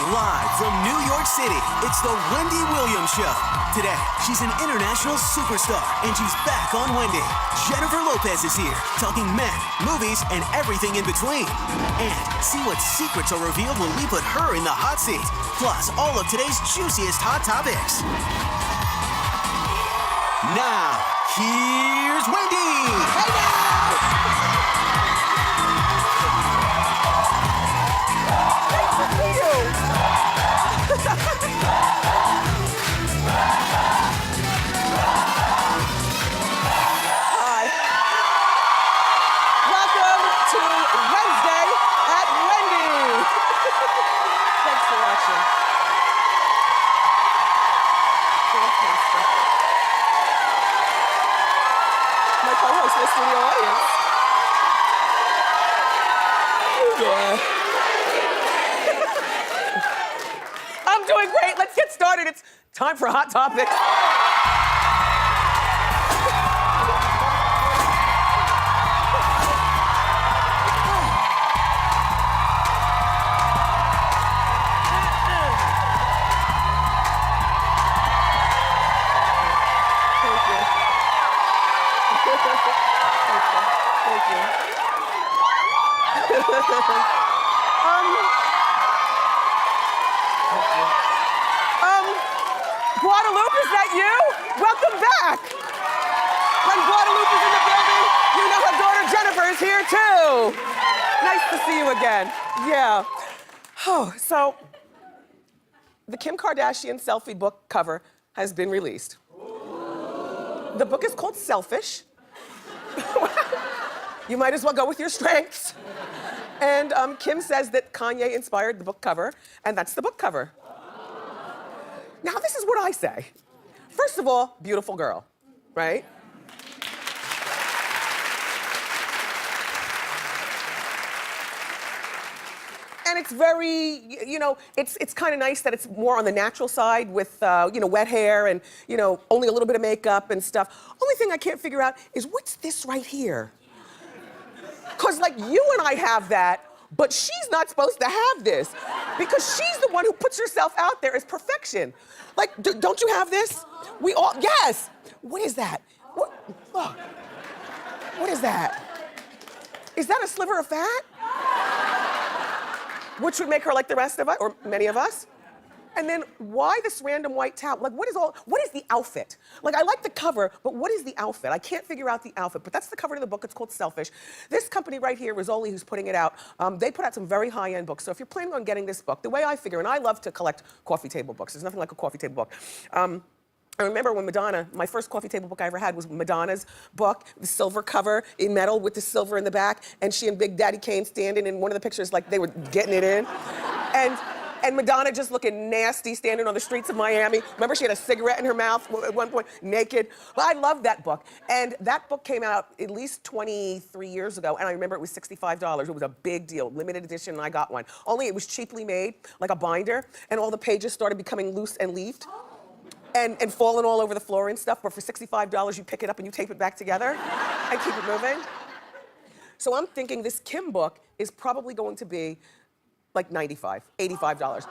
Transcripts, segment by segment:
Live from New York City, it's the Wendy Williams Show. Today, she's an international superstar, and she's back on Wendy. Jennifer Lopez is here, talking men, movies, and everything in between. And see what secrets are revealed when we put her in the hot seat. Plus, all of today's juiciest hot topics. Now, here's Wendy. Hey now! Hi. Welcome to Wednesday at Wendy. Thanks for watching. My co-host in the studio audience. Yeah. I'm doing great. Let's get started. It's time for Hot Topics. Guadalupe, is that you? Welcome back. When Guadalupe is in the building, you know her daughter Jennifer is here too. Nice to see you again. Yeah. Oh, so the Kim Kardashian selfie book cover has been released. The book is called Selfish. You might as well go with your strengths. And Kim says that Kanye inspired the book cover, and that's the book cover. Now, this is what I say. First of all, beautiful girl, right? And it's very, you know, it's kind of nice that it's more on the natural side with, you know, wet hair and, you know, only a little bit of makeup and stuff. Only thing I can't figure out is what's this right here? Because, like, you and I have that, but she's not supposed to have this because she's the one who puts herself out there as perfection. Like, don't you have this? We all, yes. What is that? What is that? Is that a sliver of fat? Which would make her like the rest of us, or many of us. And then why this random white towel? Like, what is the outfit? Like, I like the cover, but what is the outfit? I can't figure out the outfit, but that's the cover to the book. It's called Selfish. This company right here, Rizzoli, who's putting it out, they put out some very high-end books. So if you're planning on getting this book, the way I figure, and I love to collect coffee table books. There's nothing like a coffee table book. I remember when Madonna, my first coffee table book I ever had was Madonna's book, the silver cover in metal with the silver in the back, and she and Big Daddy Kane standing in one of the pictures like they were getting it in. And Madonna just looking nasty, standing on the streets of Miami. Remember, she had a cigarette in her mouth at one point, naked. But I loved that book. And that book came out at least 23 years ago, and I remember it was $65. It was a big deal, limited edition, and I got one. Only it was cheaply made, like a binder, and all the pages started becoming loose and leafed. And falling all over the floor and stuff, but for $65, you pick it up and you tape it back together and keep it moving. So I'm thinking this Kim book is probably going to be like $95, $85.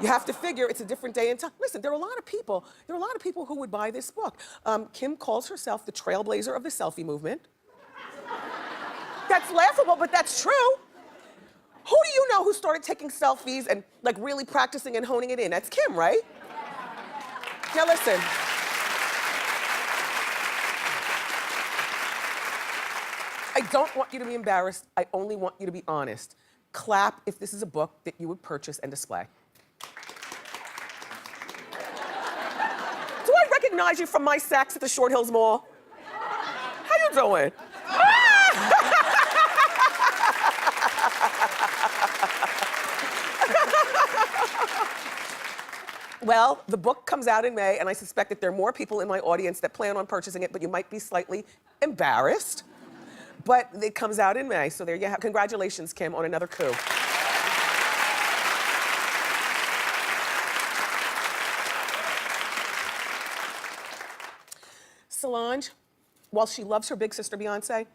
You have to figure it's a different day and time. Listen, there are a lot of people who would buy this book. Kim calls herself the trailblazer of the selfie movement. That's laughable, but that's true. Who do you know who started taking selfies and like really practicing and honing it in? That's Kim, right? Now listen. I don't want you to be embarrassed. I only want you to be honest. Clap if this is a book that you would purchase and display. Do I recognize you from my Saks at the Short Hills Mall? How you doing? Well, the book comes out in May, and I suspect that there are more people in my audience that plan on purchasing it, but you might be slightly embarrassed. But it comes out in May, so there you have. Congratulations, Kim, on another coup. Solange, while she loves her big sister Beyoncé,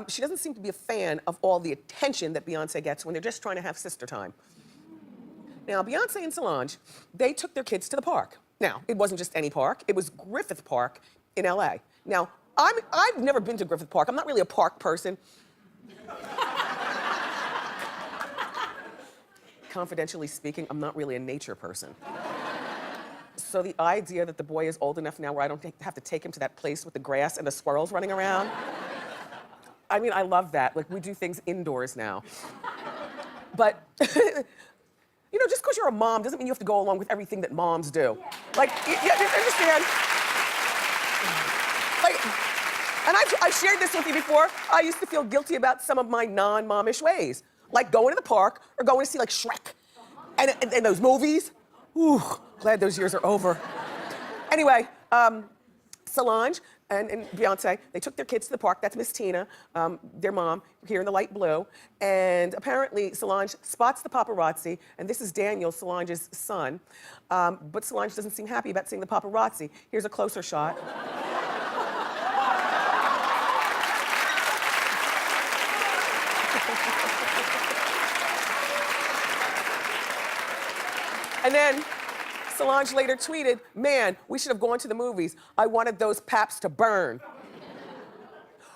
she doesn't seem to be a fan of all the attention that Beyoncé gets when they're just trying to have sister time. Now, Beyonce and Solange, they took their kids to the park. Now, it wasn't just any park, it was Griffith Park in LA. Now, I've never been to Griffith Park. I'm not really a park person. Confidentially speaking, I'm not really a nature person. So the idea that the boy is old enough now where I don't have to take him to that place with the grass and the squirrels running around, I mean, I love that. Like, we do things indoors now. But, you know, just because you're a mom doesn't mean you have to go along with everything that moms do. Like, you understand? Like, and I've shared this with you before. I used to feel guilty about some of my non-momish ways. Like going to the park or going to see like Shrek and those movies. Ooh, glad those years are over. Anyway, Solange and Beyonce, they took their kids to the park. That's Miss Tina, their mom, here in the light blue. And apparently Solange spots the paparazzi, and this is Daniel, Solange's son. But Solange doesn't seem happy about seeing the paparazzi. Here's a closer shot. And then Solange later tweeted, "Man, we should have gone to the movies. I wanted those paps to burn."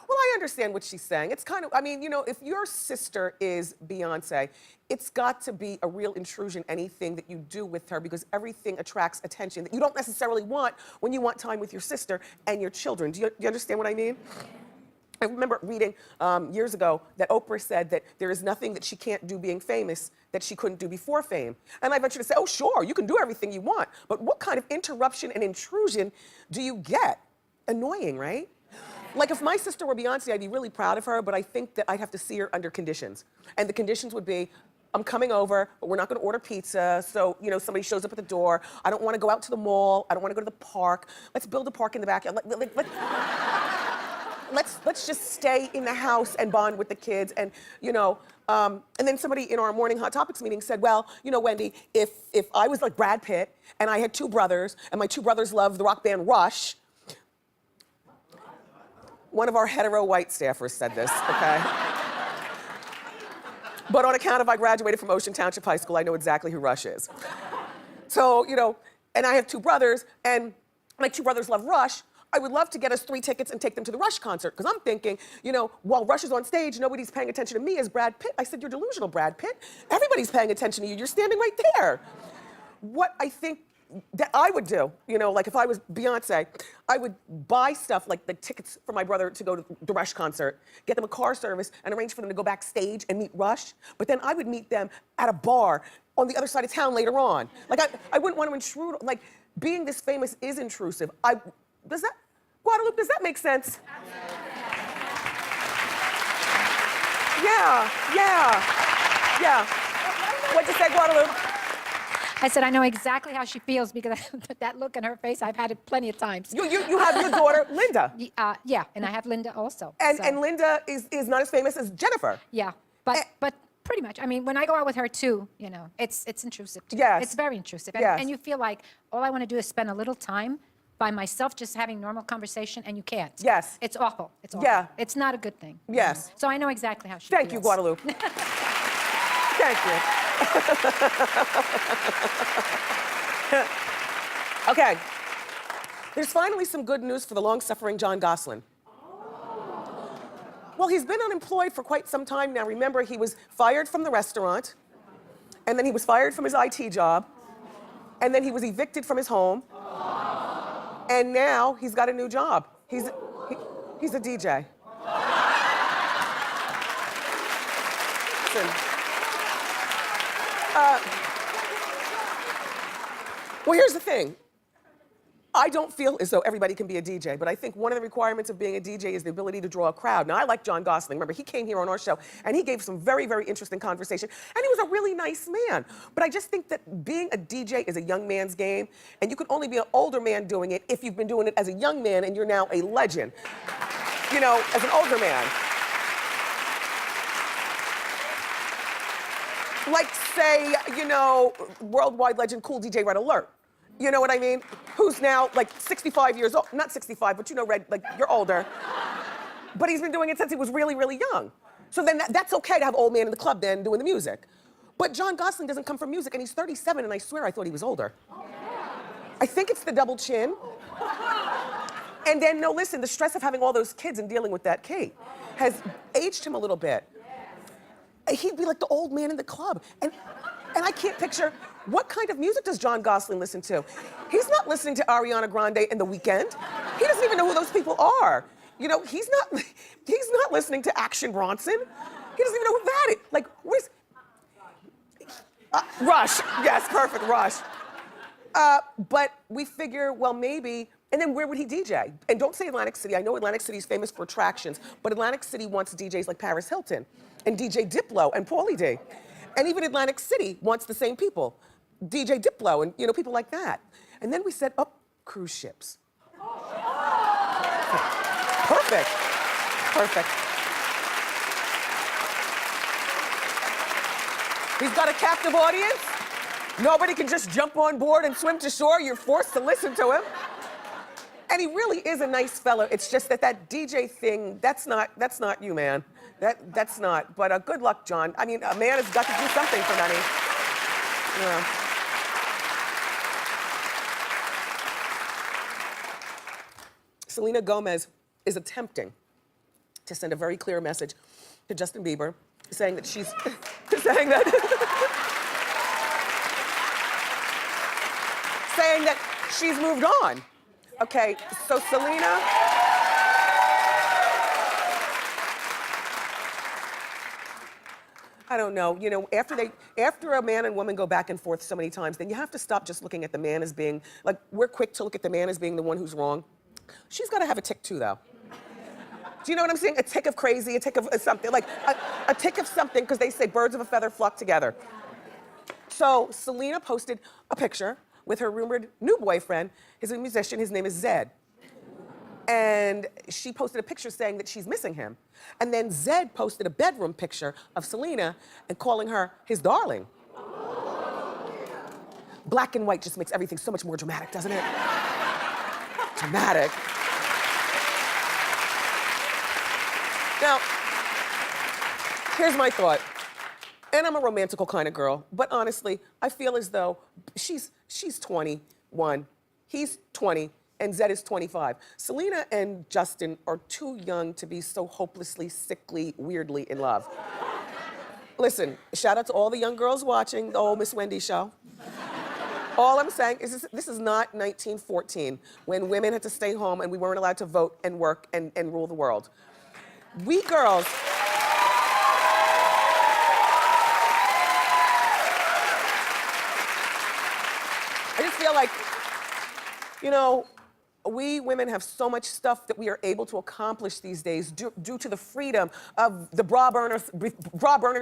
Well, I understand what she's saying. It's kind of, I mean, you know, if your sister is Beyonce, it's got to be a real intrusion, anything that you do with her, because everything attracts attention that you don't necessarily want when you want time with your sister and your children. Do you understand what I mean? I remember reading years ago that Oprah said that there is nothing that she can't do being famous that she couldn't do before fame. And I venture to say, oh, sure, you can do everything you want, but what kind of interruption and intrusion do you get? Annoying, right? Like, if my sister were Beyonce, I'd be really proud of her, but I think that I'd have to see her under conditions. And the conditions would be, I'm coming over, but we're not gonna order pizza, so, you know, somebody shows up at the door. I don't wanna go out to the mall. I don't wanna go to the park. Let's build a park in the backyard. Let's just stay in the house and bond with the kids. And, you know, and then somebody in our morning Hot Topics meeting said, well, you know, Wendy, if I was like Brad Pitt and I had two brothers and my two brothers loved the rock band Rush, one of our hetero white staffers said this, okay? But on account of I graduated from Ocean Township High School, I know exactly who Rush is. So, you know, and I have two brothers and my two brothers love Rush. I would love to get us 3 tickets and take them to the Rush concert, because I'm thinking, you know, while Rush is on stage, nobody's paying attention to me as Brad Pitt. I said, you're delusional, Brad Pitt. Everybody's paying attention to you. You're standing right there. What I think that I would do, you know, like if I was Beyonce, I would buy stuff like the tickets for my brother to go to the Rush concert, get them a car service, and arrange for them to go backstage and meet Rush. But then I would meet them at a bar on the other side of town later on. Like, I wouldn't want to intrude. Like, being this famous is intrusive. Guadalupe, does that make sense? Yeah. What'd you say, Guadalupe? I said, I know exactly how she feels because that look in her face, I've had it plenty of times. You have your daughter, Linda. Yeah, and I have Linda also. And Linda is not as famous as Jennifer. Yeah, but pretty much. I mean, when I go out with her too, you know, it's intrusive. Yes. It's very intrusive. Yes. And you feel like all I want to do is spend a little time by myself just having normal conversation, and you can't. Yes. It's awful. It's awful. Yeah. It's not a good thing. Yes. So I know exactly how she Thank feels. you, Guadalupe. Thank you. Okay. There's finally some good news for the long-suffering John Gosselin. Well, he's been unemployed for quite some time now. Remember, he was fired from the restaurant, and then he was fired from his IT job, and then he was evicted from his home, and now he's got a new job. He's a DJ. Listen. Well, here's the thing. I don't feel as though everybody can be a DJ, but I think one of the requirements of being a DJ is the ability to draw a crowd. Now, I like John Gosselin. Remember, he came here on our show, and he gave some very, very interesting conversation, and he was a really nice man. But I just think that being a DJ is a young man's game, and you can only be an older man doing it if you've been doing it as a young man and you're now a legend, you know, as an older man. Like, say, you know, worldwide legend, cool DJ Red Alert. You know what I mean? Who's now like 65 years old. Not 65, but you know, Red, like you're older. But he's been doing it since he was really, really young. So then that's okay to have old man in the club then doing the music. But John Gosselin doesn't come from music, and he's 37, and I swear I thought he was older. I think it's the double chin. And then, no, listen, the stress of having all those kids and dealing with that Kate has aged him a little bit. He'd be like the old man in the club. And I can't picture, what kind of music does John Gosselin listen to? He's not listening to Ariana Grande and The Weeknd. He doesn't even know who those people are. You know, he's not listening to Action Bronson. He doesn't even know who that is. Like, where's... Rush, yes, perfect, Rush. But we figure, well, maybe, and then where would he DJ? And don't say Atlantic City. I know Atlantic City's famous for attractions, but Atlantic City wants DJs like Paris Hilton and DJ Diplo and Paulie D. And even Atlantic City wants the same people, DJ Diplo and, you know, people like that. And then we said, oh, cruise ships. Perfect, perfect. He's got a captive audience. Nobody can just jump on board and swim to shore. You're forced to listen to him. And he really is a nice fellow. It's just that DJ thing, that's not you, man. That's not. But good luck, John. I mean, a man has got to do something for money. Yeah. Selena Gomez is attempting to send a very clear message to Justin Bieber, saying that she's saying that she's moved on. Okay, so Selena. I don't know. You know, after a man and woman go back and forth so many times, then you have to stop just looking at the man as being, like, we're quick to look at the man as being the one who's wrong. She's got to have a tick too, though. Do you know what I'm saying? A tick of crazy, a tick of something, like a tick of something, because they say birds of a feather flock together. So Selena posted a picture with her rumored new boyfriend. He's a musician, his name is Zedd. And she posted a picture saying that she's missing him. And then Zedd posted a bedroom picture of Selena and calling her his darling. Black and white just makes everything so much more dramatic, doesn't it? Dramatic. Now, here's my thought. And I'm a romantical kind of girl, but honestly, I feel as though she's 21, he's 20, and Zedd is 25. Selena and Justin are too young to be so hopelessly, sickly, weirdly in love. Listen, shout out to all the young girls watching the old Miss Wendy show. All I'm saying is this is not 1914, when women had to stay home and we weren't allowed to vote and work and rule the world. We girls, I just feel like, you know, we women have so much stuff that we are able to accomplish these days due to the freedom of the bra burners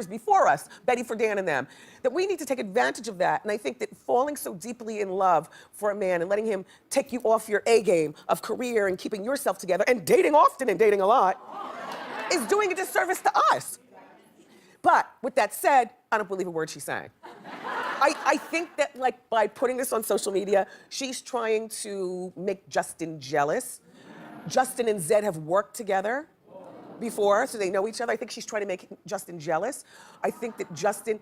before us, Betty Friedan and them, that we need to take advantage of that. And I think that falling so deeply in love for a man and letting him take you off your A game of career and keeping yourself together and dating often and dating a lot is doing a disservice to us. But with that said, I don't believe a word she's saying. I think that, like, by putting this on social media, she's trying to make Justin jealous. Justin and Zedd have worked together before, so they know each other. I think she's trying to make Justin jealous. I think that Justin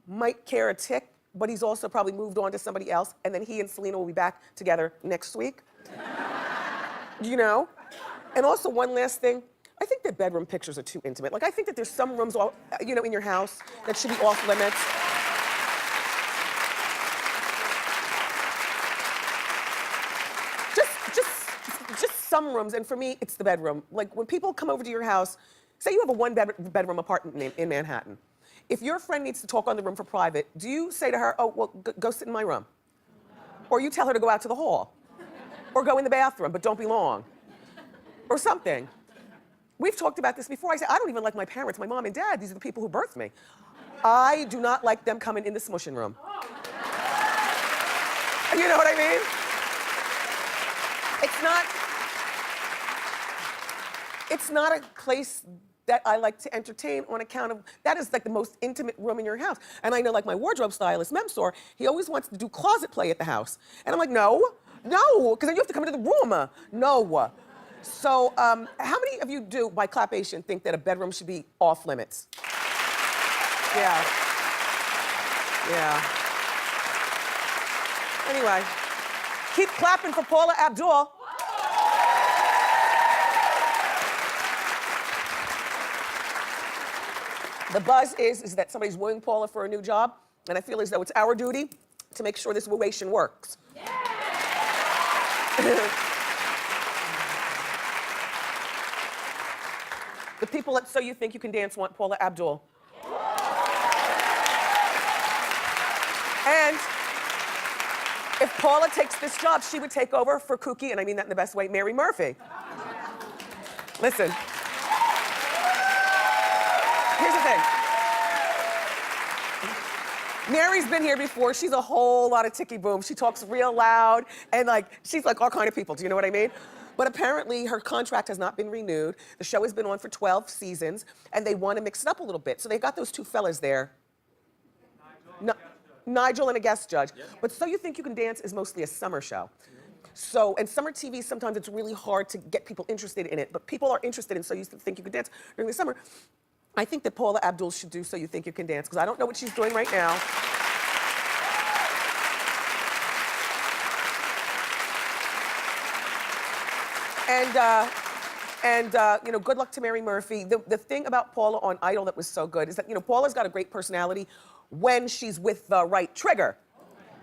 might care a tick, but he's also probably moved on to somebody else, and then he and Selena will be back together next week. You know? And also, one last thing. I think that bedroom pictures are too intimate. Like, I think that there's some rooms, you know, in your house that should be off limits. Just some rooms, and for me, it's the bedroom. Like, when people come over to your house, say you have a one-bedroom apartment in Manhattan. If your friend needs to talk on the room for private, do you say to her, oh, well, go sit in my room? Or you tell her to go out to the hall? Or go in the bathroom, but don't be long? Or something. We've talked about this before. I say, I don't even like my parents, my mom and dad. These are the people who birthed me. I do not like them coming in the smushing room. You know what I mean? It's not a place that I like to entertain on account of, that is like the most intimate room in your house. And I know, like, my wardrobe stylist, Memsor, he always wants to do closet play at the house. And I'm like, no, because then you have to come into the room. No. So how many of you do, by clapation, think that a bedroom should be off limits? Yeah. Yeah. Anyway, keep clapping for Paula Abdul. The buzz is that somebody's wooing Paula for a new job, and I feel as though it's our duty to make sure this relation works. The people at So You Think You Can Dance want Paula Abdul. And if Paula takes this job, she would take over for kooky, and I mean that in the best way, Mary Murphy. Listen. Here's the thing. Mary's been here before. She's a whole lot of ticky boom. She talks real loud, and she's like all kind of people. Do you know what I mean? But apparently her contract has not been renewed. The show has been on for 12 seasons, and they want to mix it up a little bit. So they've got those two fellas there. Nigel and a guest judge. Yep. But So You Think You Can Dance is mostly a summer show. So, and summer TV, sometimes it's really hard to get people interested in it, but people are interested in So You Think You Can Dance during the summer. I think that Paula Abdul should do So You Think You Can Dance, because I don't know what she's doing right now. You know, good luck to Mary Murphy. The thing about Paula on Idol that was so good is that, you know, Paula's got a great personality when she's with the right trigger,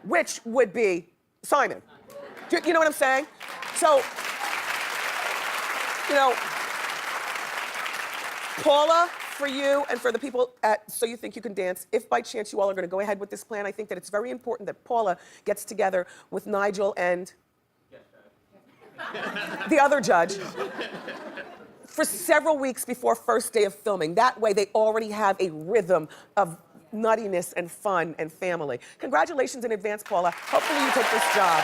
which would be Simon. Do you know what I'm saying? So, you know, Paula, for you and for the people at So You Think You Can Dance, if by chance you all are going to go ahead with this plan, I think that it's very important that Paula gets together with Nigel and the other judge for several weeks before first day of filming. That way they already have a rhythm of nuttiness and fun and family. Congratulations in advance, Paula. Hopefully you take this job.